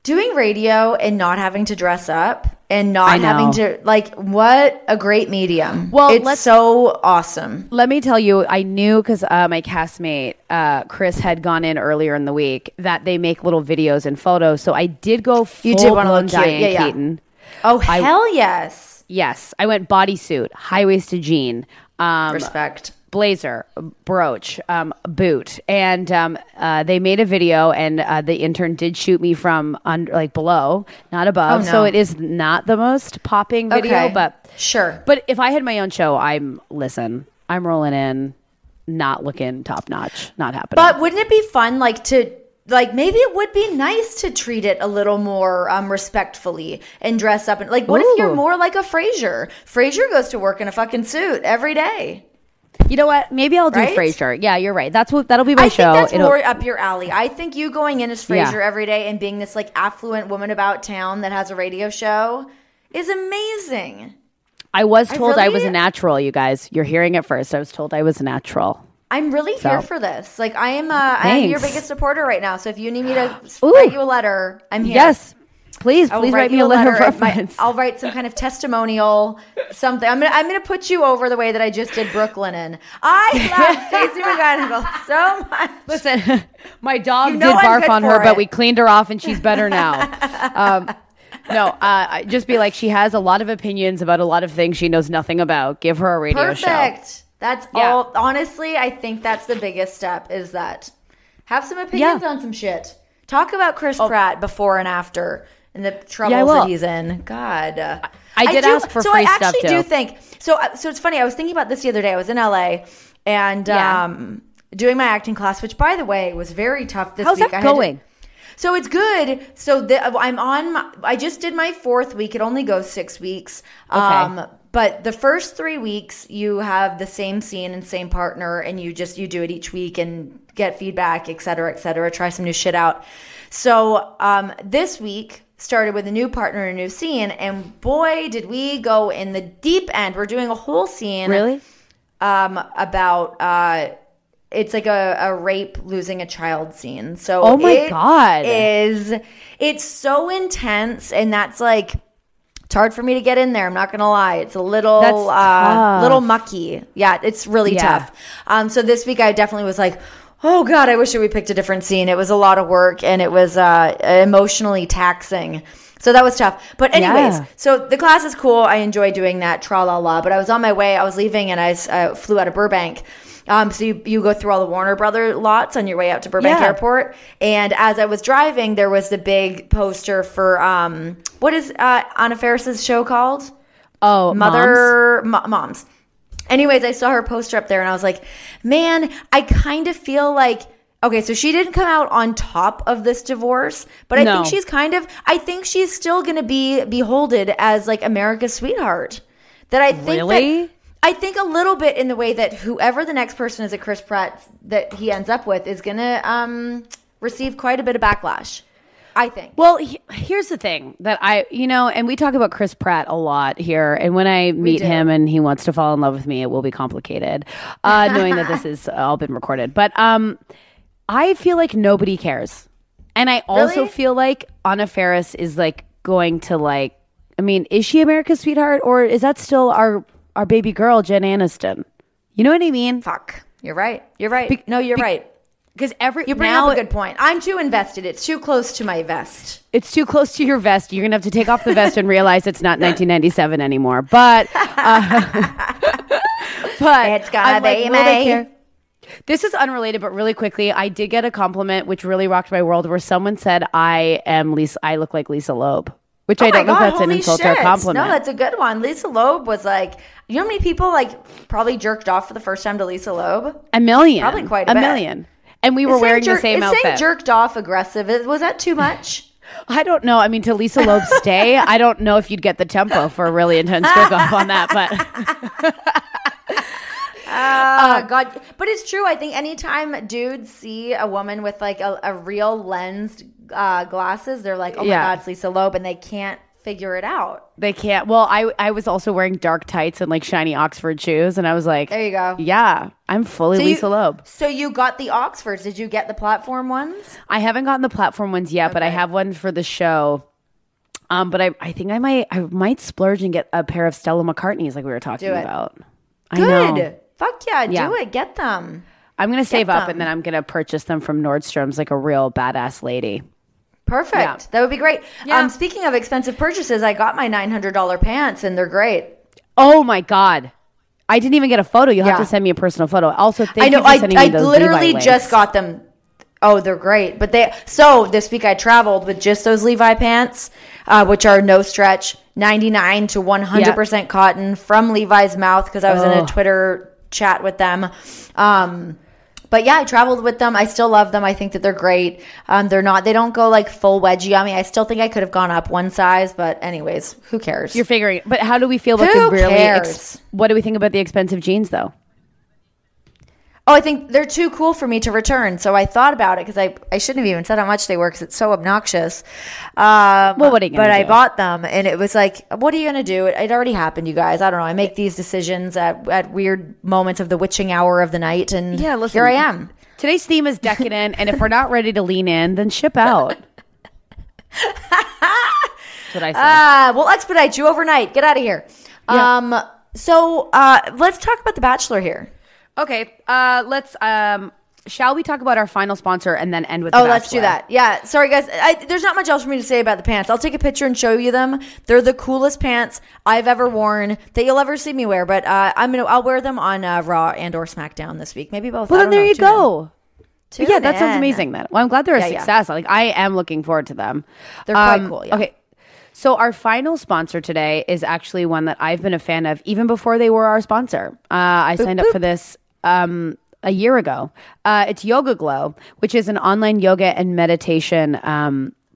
doing radio and not having to dress up and I not know. having to like what a great medium. Well, it's so awesome. Let me tell you, I knew because my castmate Chris had gone in earlier in the week that they make little videos and photos. So I did go full You did wanna blown look cute. Diane Yeah, yeah. Keaton. Oh hell yes. Yes, I went bodysuit, high waisted jean, Respect. blazer, brooch, boot, and they made a video, and the intern did shoot me from like below, not above. Oh, no. So it is not the most popping video, Okay. but Sure. But if I had my own show, I'm rolling in, not looking top notch, not happening. But wouldn't it be fun, like to like maybe it would be nice to treat it a little more respectfully and dress up and like what if you're Ooh. more like a Frasier? Frasier goes to work in a fucking suit every day. you know what? Maybe I'll do Right? Frasier. Yeah, you're right. That'll be my I show. think that's It'll- more up your alley. I think you going in as Frasier Yeah. every day and being this like affluent woman about town that has a radio show is amazing. I was told I was really- a natural. You guys, you're hearing it first. I was told I was a natural. I'm really here for this. Like I'm your Thanks. biggest supporter right now. So if you need me to Ooh. write you a letter, I'm here. Yes, please I'll write me a letter of and reference. I'll write some kind of testimonial, something. I'm gonna put you over the way that I just did Brooklyn in. I love Stacey McGonigal so much. Listen, my dog You know did I'm barf good on her, for but it. we cleaned her off, and she's better now. Just be like, she has a lot of opinions about a lot of things she knows nothing about. Give her a radio show. Perfect. That's Yeah. all. Honestly, I think that's the biggest step is that have some opinions Yeah. on some shit. Talk about Chris Pratt before and after and the Yeah, I troubles will. that he's in. God. I did ask for so free I stuff, actually too. do think so. So it's funny. I was thinking about this the other day. I was in LA and Yeah. doing my acting class, which by the way was very tough this How's week. that I had to- going? So it's good. So I just did my 4th week. It only goes 6 weeks. Okay. But the first 3 weeks you have the same scene and same partner and you do it each week and get feedback, et cetera, try some new shit out. So this week started with a new partner and a new scene, and boy, did we go in the deep end. We're doing a whole scene Really? about it's like a rape losing a child scene. So Oh my God. it's so intense, and that's like it's hard for me to get in there. I'm not gonna lie. It's a little That's tough. little mucky. Yeah, it's really Yeah. tough. So this week I definitely was like, Oh God, I wish that we picked a different scene. It was a lot of work and it was emotionally taxing. So that was tough. But anyways, so the class is cool. I enjoy doing that, tra-la-la. But I was on my way. I was leaving and I flew out of Burbank. So you go through all the Warner Brother lots on your way out to Burbank Airport. And as I was driving, there was the big poster for, what is Anna Faris's show called? Oh, Moms. Anyways, I saw her poster up there and I was like, man, I kind of feel like, okay, so she didn't come out on top of this divorce, but I think she's still going to be beholden as like America's sweetheart. That I think I think a little bit in the way that whoever the next person is at Chris Pratt that he ends up with is going to receive quite a bit of backlash. I think. Well, here's the thing that and we talk about Chris Pratt a lot here. And when I meet him and he wants to fall in love with me, it will be complicated, knowing that this has all been recorded. But I feel like nobody cares. And I also feel like Anna Faris is like going to like, I mean, is she America's sweetheart or is that still our baby girl, Jen Aniston? You know what I mean? Fuck. You're right. You're right. You're right. Because you bring up a good point. I'm too invested. It's too close to my vest. It's too close to your vest. You're gonna have to take off the vest and realize it's not 1997 anymore. But it's gonna be me. This is unrelated, but really quickly, I did get a compliment which really rocked my world, where someone said I look like Lisa Loeb, which I don't know if that's an insult or a compliment. No, that's a good one. Lisa Loeb was like, you know how many people like probably jerked off for the first time to Lisa Loeb? A million, probably quite a bit. Million. And we were wearing the same outfit. Is saying jerked off aggressive? Was that too much? I don't know. I mean, to Lisa Loeb's stay, I don't know if you'd get the tempo for a really intense jerk off on that. But God, but it's true. I think anytime dudes see a woman with like a real lensed glasses, they're like, "Oh my God, it's Lisa Loeb," and they can't figure it out. They can't. Well, I was also wearing dark tights and like shiny Oxford shoes, and I was like, there you go. Yeah, I'm fully Lisa Loeb. So you got the Oxfords. Did you get the platform ones? I haven't gotten the platform ones yet, but I have one for the show. But I think I might splurge and get a pair of Stella McCartneys like we were talking about. Good. I know. Fuck yeah, do it. Get them. I'm going to save up and then I'm going to purchase them from Nordstrom's like a real badass lady. Perfect. Yeah. That would be great. Yeah. Speaking of expensive purchases, I got my $900 pants and they're great. Oh my God. I didn't even get a photo. You'll have to send me a personal photo. Also, thank you for sending me those literally Levi just got them. Oh, they're great. But this week I traveled with just those Levi pants, which are no stretch, 99 to 100% cotton from Levi's mouth, because I was in a Twitter chat with them. But yeah, I traveled with them. I still love them. I think that they're great. They don't go like full wedgie on me. I still think I could have gone up one size, but anyways, who cares? You're figuring. But how do we feel about the really, what do we think about the expensive jeans though? Oh, I think they're too cool for me to return. So I thought about it because I shouldn't have even said how much they were because it's so obnoxious. Well, what are you going to do? But I bought them and it was like, what are you going to do? It already happened, you guys. I don't know. I make these decisions at weird moments of the witching hour of the night. And here I am. Today's theme is decadent. And if we're not ready to lean in, then ship out. That's what I said. We'll expedite you overnight. Get out of here. Yeah. So let's talk about The Bachelor here. Okay, let's. Shall we talk about our final sponsor and then end with The Bachelor? Let's do that. Yeah, sorry guys. There's not much else for me to say about the pants. I'll take a picture and show you them. They're the coolest pants I've ever worn that you'll ever see me wear. But I'll wear them on Raw and or SmackDown this week. Maybe both. Well, then there you go. Yeah, that sounds amazing. Then, well, I'm glad they're a success. Like I am looking forward to them. They're quite cool. Yeah. Okay. So our final sponsor today is actually one that I've been a fan of even before they were our sponsor. I signed up for this a year ago. It's Yoga Glow, which is an online yoga and meditation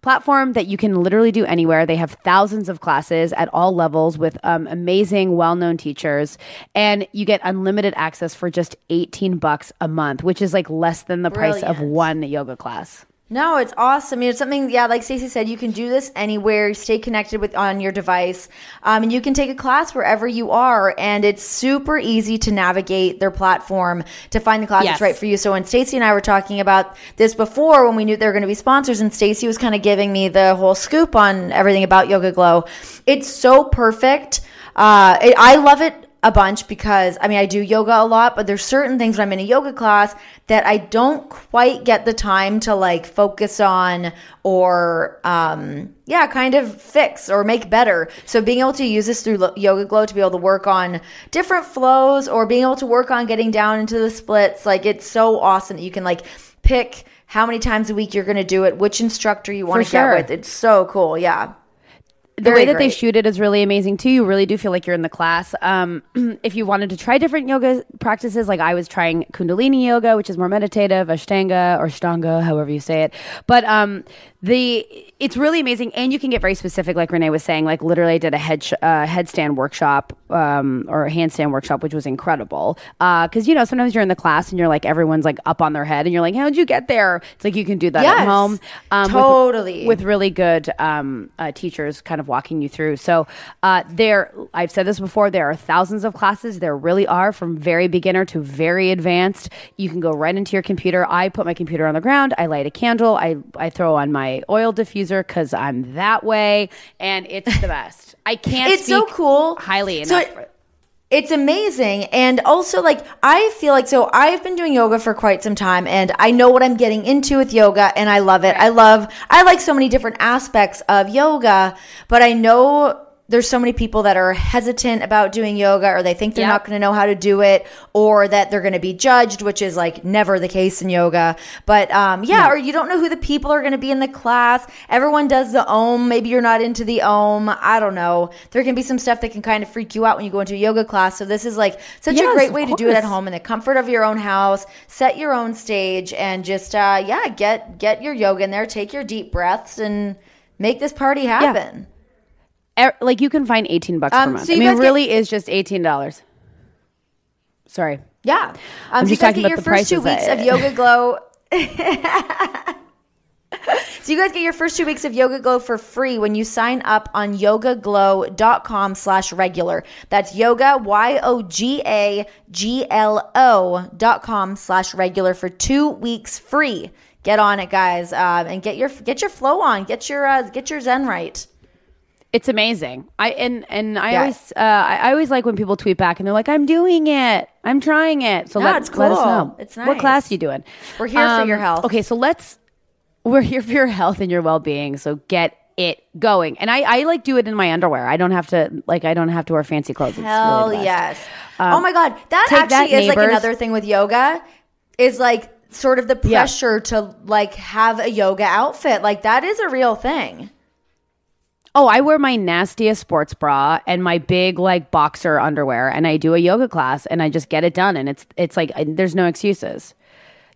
platform that you can literally do anywhere. They have thousands of classes at all levels with amazing, well-known teachers, and you get unlimited access for just $18 a month, which is like less than the price of one yoga class. No, it's awesome. It's something, like Stacey said, you can do this anywhere, stay connected on your device, and you can take a class wherever you are, and it's super easy to navigate their platform to find the class that's right for you. So when Stacey and I were talking about this before, when we knew they were going to be sponsors, and Stacey was kind of giving me the whole scoop on everything about Yoga Glow, it's so perfect. I love it. a bunch because I do yoga a lot, but there's certain things when I'm in a yoga class that I don't quite get the time to like focus on or kind of fix or make better. So being able to use this through Yoga Glow to be able to work on different flows or being able to work on getting down into the splits, like it's so awesome that you can like pick how many times a week you're going to do it, which instructor you want to get with. It's so cool. Yeah. The way that they shoot it is really amazing too. You really do feel like you're in the class. If you wanted to try different yoga practices, like I was trying Kundalini yoga, which is more meditative, Ashtanga or Shtanga, however you say it. But it's really amazing, and you can get very specific, like Renee was saying. Like literally, I did a headstand workshop or a handstand workshop, which was incredible. Because sometimes you're in the class and you're like everyone's like up on their head, and you're like, "How'd you get there?" It's like you can do that at home, totally with really good teachers, kind of walking you through. So I've said this before. There are thousands of classes. There really are, from very beginner to very advanced. You can go right into your computer. I put my computer on the ground. I light a candle. I throw on my oil diffuser because I'm that way, and it's the best. I can't. It's so cool. Highly enough. It's amazing. And also, like, I feel like, so I've been doing yoga for quite some time, and I know what I'm getting into with yoga, and I love it. I like so many different aspects of yoga, but I know there's so many people that are hesitant about doing yoga, or they think they're not going to know how to do it, or that they're going to be judged, which is like never the case in yoga. But or you don't know who the people are going to be in the class. Everyone does the Om. Maybe you're not into the Om. I don't know. There can be some stuff that can kind of freak you out when you go into a yoga class. So this is like such a great way to do it at home in the comfort of your own house. Set your own stage and just get your yoga in there. Take your deep breaths and make this party happen. Yeah. Like you can find $18 per month. So it really is just $18. Sorry. Yeah. I'm just talking about the prices. So you guys get your first 2 weeks of Yoga Glow. So you guys get your first 2 weeks of Yoga Glow for free when you sign up on yogaglow.com/regular. That's yoga, YOGAGLO.com/regular for 2 weeks free. Get on it, guys, and get your flow on. Get your Zen right. It's amazing. I always like when people tweet back and they're like, "I'm doing it. I'm trying it." So let us know. It's nice. What class are you doing? We're here for your health. Okay, so we're here for your health and your well-being. So get it going. And I like do it in my underwear. I don't have to wear fancy clothes. Hell really yes. Oh my God. That actually is like another thing with yoga is like sort of the pressure to like have a yoga outfit. Like that is a real thing. Oh, I wear my nastiest sports bra and my big like boxer underwear, and I do a yoga class, and I just get it done, and it's like there's no excuses.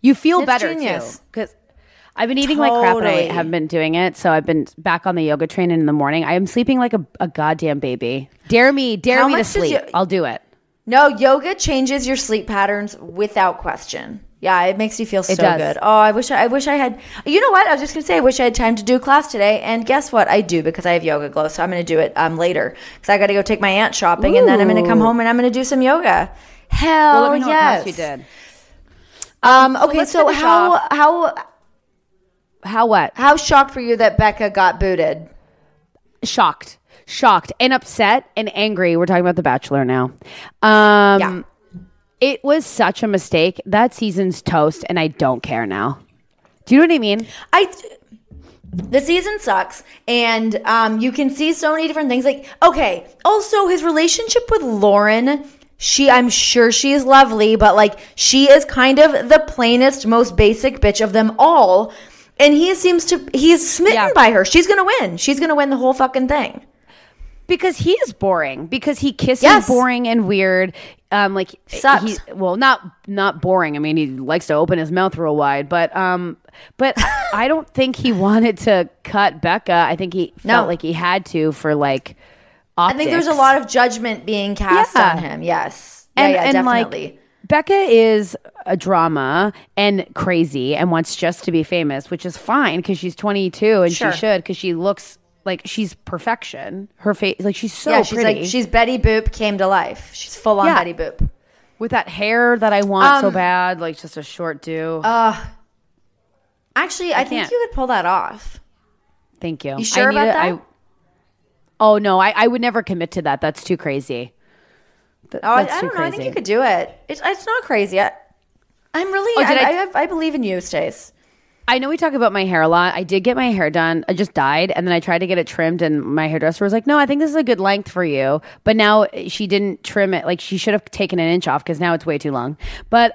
You feel better too because I've been eating like crap and I haven't been doing it, so I've been back on the yoga train in the morning. I am sleeping like a goddamn baby. Dare me to sleep. I'll do it. No, yoga changes your sleep patterns without question. Yeah, it makes you feel so good. Oh, I wish I had. You know what? I was just gonna say I wish I had time to do a class today, and guess what? I do because I have Yoga Glow, so I'm gonna do it later because I got to go take my aunt shopping, and then I'm gonna come home and I'm gonna do some yoga. Hell let me know yes! What class you did. Okay, so how shocked were you that Becca got booted? Shocked and upset and angry. We're talking about The Bachelor now. Yeah. It was such a mistake. That season's toast, and I don't care now. Do you know what I mean? The season sucks, and you can see so many different things. Like, okay, also his relationship with Lauren, I'm sure she is lovely, but like she is kind of the plainest, most basic bitch of them all. And he's smitten by her. She's gonna win. She's gonna win the whole fucking thing. Because he is boring. Because he kisses boring and weird. Sucks. Not boring. I mean, he likes to open his mouth real wide, but I don't think he wanted to cut Becca. I think he felt like he had to for like optics. I think there's a lot of judgment being cast on him. Yes. And definitely. Like, Becca is a drama and crazy and wants just to be famous, which is fine because she's 22 and she should, because she looks like she's perfection. Her face, like she's so pretty. She's Betty Boop came to life. She's full on Betty Boop with that hair that I want so bad, like just a short do. Actually, I think you could pull that off. Thank you. You sure about that? Oh no, I would never commit to that. That's too crazy. That's I too don't know. I think crazy. you could do it. It's not crazy. I'm really. I believe in you, Stace. I know we talk about my hair a lot. I did get my hair done. I just dyed, and then I tried to get it trimmed, and my hairdresser was like, "No, I think this is a good length for you." But now she didn't trim it. Like, she should have taken an inch off because now it's way too long. But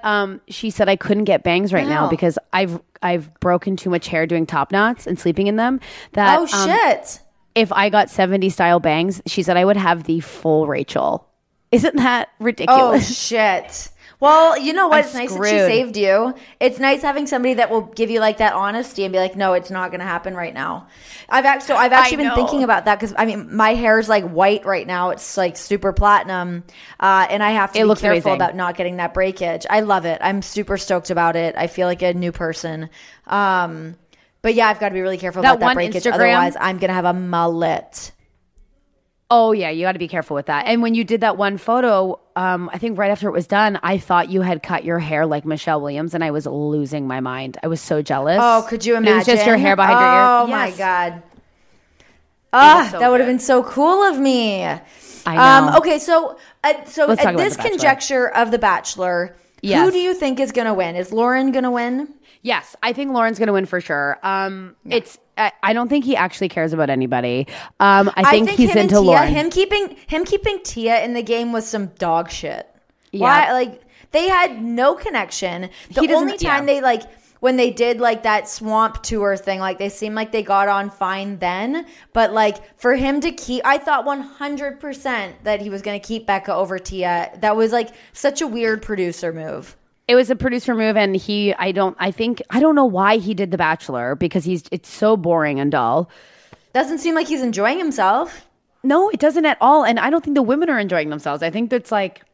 she said I couldn't get bangs right now because I've broken too much hair doing top knots and sleeping in them. That shit! If I got 70s style bangs, she said I would have the full Rachel. Isn't that ridiculous? Oh shit! Well, you know what? It's nice that she saved you. It's nice having somebody that will give you like that honesty and be like, no, it's not going to happen right now. I've actually been thinking about that because I mean, my hair is like white right now. It's like super platinum, and I have to be careful about not getting that breakage. I love it. I'm super stoked about it. I feel like a new person. But yeah, I've got to be really careful about that breakage. Otherwise, I'm going to have a mullet. Oh, yeah, you got to be careful with that. And when you did that one photo, I think right after it was done, I thought you had cut your hair like Michelle Williams, and I was losing my mind. I was so jealous. Oh, could you imagine? It was just your hair behind your ear. Oh, my God. That would have been so cool of me. I know. Okay, so at this conjecture of The Bachelor, who do you think is going to win? Is Lauren going to win? Yes, I think Lauren's going to win for sure. I don't think he actually cares about anybody. I think he's into Lauren. Him keeping Tia in the game was some dog shit. Yeah. Why? Like, they had no connection. The only time when they did like that swamp tour thing, like they seemed like they got on fine then. But like for him to keep, I thought 100% that he was going to keep Becca over Tia. That was like such a weird producer move. It was a producer move, and I don't know why he did The Bachelor because it's so boring and dull. Doesn't seem like he's enjoying himself. No, it doesn't at all, and I don't think the women are enjoying themselves. I think that's like,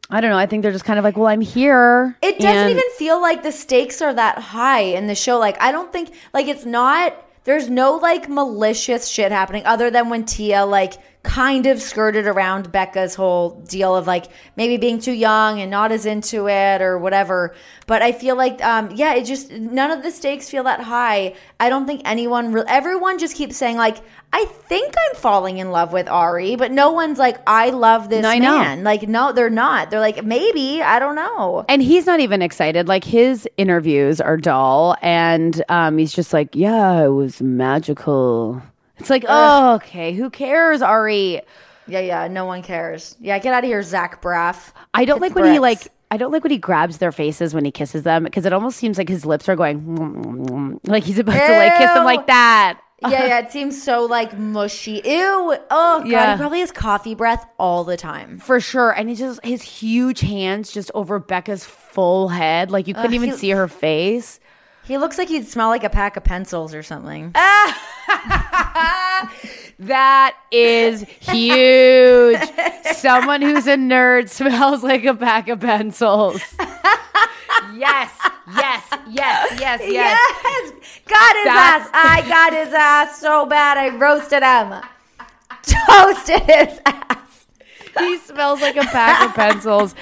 I don't know. I think they're just kind of like, well, I'm here. It doesn't even feel like the stakes are that high in the show. Like, I don't think like it's not. There's no like malicious shit happening other than when Tia like kind of skirted around Becca's whole deal of like maybe being too young and not as into it or whatever. But I feel like, it just, none of the stakes feel that high. I don't think everyone just keeps saying like, I think I'm falling in love with Ari, but no one's like, I love this man. Like, no, they're not. They're like, maybe, I don't know. And he's not even excited. Like, his interviews are dull, and he's just like, yeah, it was magical. It's like, oh, okay, who cares, Ari? Yeah, no one cares. Yeah, get out of here, Zach Braff. I don't like when he grabs their faces when he kisses them because it almost seems like his lips are going like he's about to like kiss them like that. Yeah, it seems so like mushy. Ew. Oh God, he probably has coffee breath all the time. For sure. And he's just his huge hands just over Becca's full head. Like you couldn't even see her face. He looks like he'd smell like a pack of pencils or something. That is huge. Someone who's a nerd smells like a pack of pencils. Yes. Got his ass. I got his ass so bad I roasted him. Toasted his ass. He smells like a pack of pencils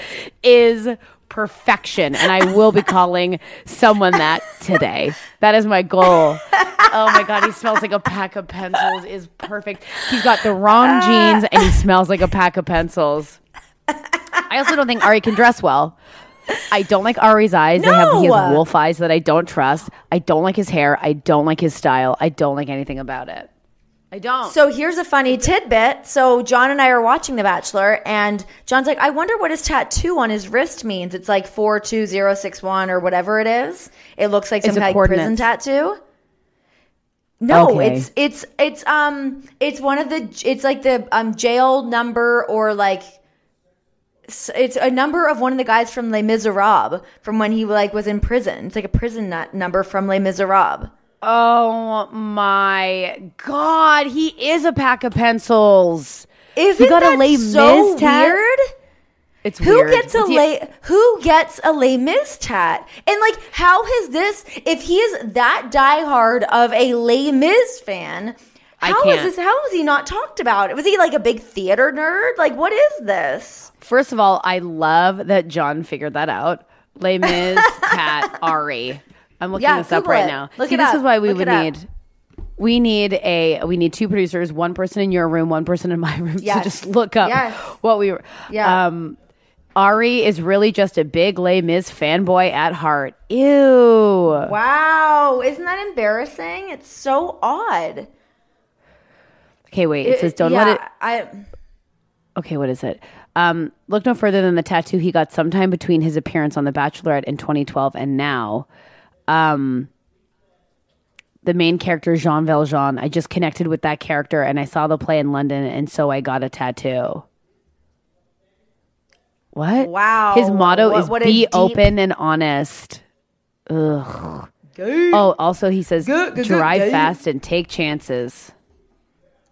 is perfection, and I will be calling someone that today. That is my goal. Oh my God, he smells like a pack of pencils is perfect. He's got the wrong jeans and he smells like a pack of pencils. I also don't think Ari can dress well. I don't like Ari's eyes. He has wolf eyes that I don't trust. I don't like his hair. I don't like his style. I don't like anything about it. I don't. So here's a funny tidbit. So John and I are watching The Bachelor, and John's like, I wonder what his tattoo on his wrist means. It's like 42061 or whatever it is. It looks like some kind of prison tattoo. No, okay. It's one of the, it's like the jail number, or like it's a number of one of the guys from Les Miserables from when he like was in prison. It's like a prison number from Les Miserables. Oh my God, he is a pack of pencils. Isn't that so weird? It's weird. Who gets a Les Mis tat? And like, how has this? If he is that diehard of a Les Mis fan, how is he not talked about? Was he like a big theater nerd? Like, what is this? First of all, I love that John figured that out. Les Mis tat Ari. I'm looking this up right now. This is why we We need two producers, one person in your room, one person in my room to just look up what we were. Yeah. Ari is really just a big Les Mis fanboy at heart. Ew. Wow. Isn't that embarrassing? It's so odd. Okay, wait. It says don't let it. Okay, what is it? Look no further than the tattoo he got sometime between his appearance on The Bachelorette in 2012 and now. The main character, Jean Valjean, I just connected with that character and I saw the play in London and so I got a tattoo. What? Wow. His motto is be open and honest. Ugh. Oh, also he says drive fast and take chances.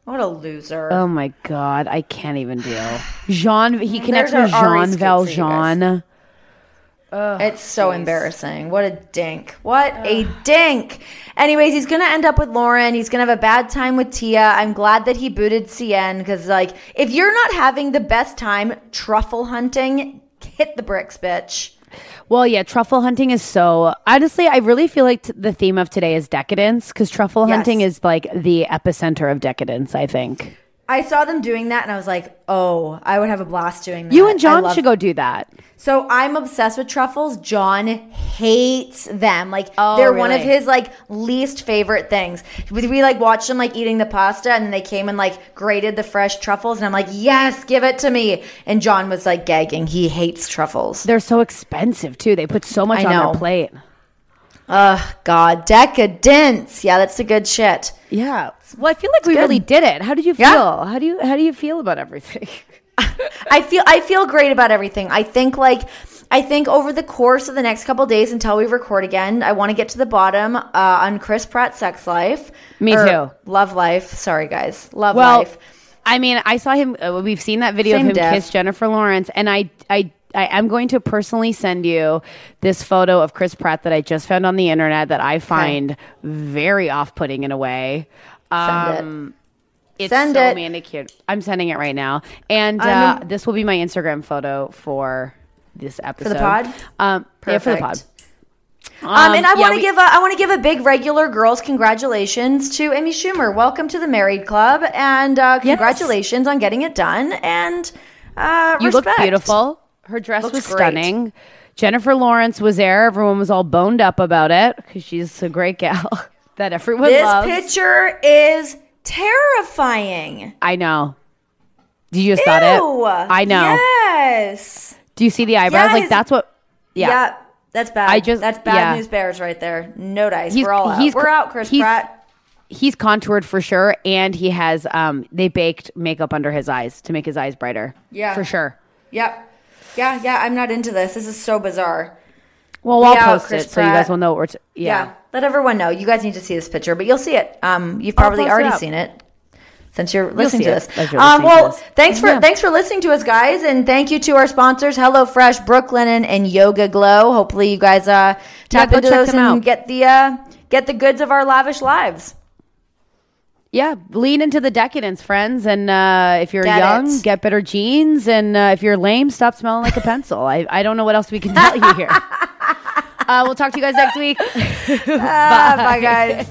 What a loser. Oh my God. I can't even deal. He connects with Jean Valjean. It's so embarrassing. What a dink. What a dink. Anyways, he's going to end up with Lauren. He's going to have a bad time with Tia. I'm glad that he booted CN because, like, if you're not having the best time truffle hunting, hit the bricks, bitch. Well, yeah, truffle hunting is so... Honestly, I really feel like the theme of today is decadence because truffle hunting is, like, the epicenter of decadence, I think. I saw them doing that and I was like, oh, I would have a blast doing that. You and John should go do that. So I'm obsessed with truffles. John hates them. Like they're one of his like least favorite things. We like watched them like eating the pasta and then they came and like grated the fresh truffles and I'm like, yes, give it to me. And John was like gagging. He hates truffles. They're so expensive too. They put so much on their plate. Oh God, decadence. Yeah, that's the good shit. Yeah. Well, I feel like we really did it. How did you feel? Yeah. How do you feel about everything? I feel great about everything. I think over the course of the next couple of days until we record again, I want to get to the bottom on Chris Pratt's sex life. Me too. Love life. Sorry, guys. Love life. I mean, I saw him. We've seen that video of him kiss Jennifer Lawrence, and I am going to personally send you this photo of Chris Pratt that I just found on the internet that I find very off-putting in a way. Send it. It's manicured. I'm sending it right now. And this will be my Instagram photo for this episode. For the pod? Perfect. Yeah, for the pod. And I want to give a big regular girls congratulations to Amy Schumer. Welcome to the Married Club, and congratulations on getting it done. And you look beautiful. Her dress was stunning. Jennifer Lawrence was there. Everyone was all boned up about it because she's a great gal that everyone loves. This picture is terrifying. I know. You just got it? I know. Yes. Do you see the eyebrows? Like that's what. Yeah. That's bad. That's bad news bears right there. No dice. We're all out. We're out, Chris Pratt. He's contoured for sure, and he has they baked makeup under his eyes to make his eyes brighter. Yeah, for sure. Yep. Yeah. I'm not into this. This is so bizarre. Well, I'll post Chris it Pratt. So you guys will know what we're. Yeah. Let everyone know. You guys need to see this picture, but you'll see it. You've probably already seen it since you're listening to this. Thanks for listening to us, guys, and thank you to our sponsors, HelloFresh, Brooklinen, and Yoga Glow. Hopefully, you guys tap into those and get the goods of our lavish lives. Yeah, lean into the decadence, friends. And if you're young, get better genes. And if you're lame, stop smelling like a pencil. I don't know what else we can tell you here. We'll talk to you guys next week. Bye, guys.